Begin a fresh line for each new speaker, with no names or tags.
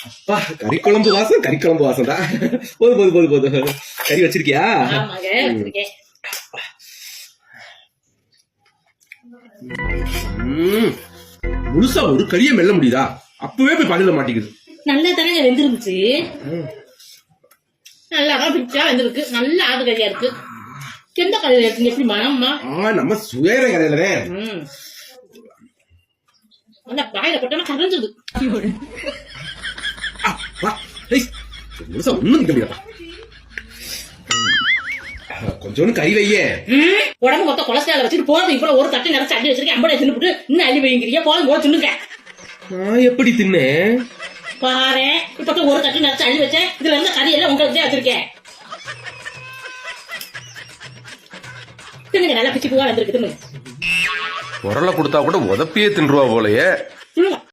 அப்பா கறிக்குழம்பு வாசம் தான். போது கறி வச்சிருக்கியா? முழுசா ஒரு கறியை மெல்ல முடியுதா? அப்பவே போய் பதில மாட்டேங்குது.
நல்லா தானே வெந்திருந்துச்சு. நல்லா பிச்சா வெந்திருக்கு. நல்ல ஆடு கறியா இருக்கு. எந்த கடையில இருக்கு? எப்படி மனம்மா?
நம்ம சுயர கடையிலவே
அந்த பாயில போட்டா கரைஞ்சது.
கொஞ்சம் கறி வையே.
உடம்பு மொத்த கொலஸ்ட்ரால் வச்சுட்டு போதும். இப்ப ஒரு தட்டு நிறைச்சு அடி வச்சிருக்கேன். அம்பளை தின்னுட்டு இன்னும் அள்ளி வைங்கிறியா? போதும் போது தின்னுங்க.
நான் எப்படி தின்னேன்
பாரு. இப்ப ஒரு தட்டு நிறைச்சு அள்ளி வச்சேன். இதுல இருந்து கறி எல்லாம் உங்களுக்கு வச்சிருக்கேன். தின்னுங்க. நல்லா பிச்சு பூவா வந்திருக்கு. தின்னு
குரலை கொடுத்தா கூட உதப்பியே தின்றுவா போலயே.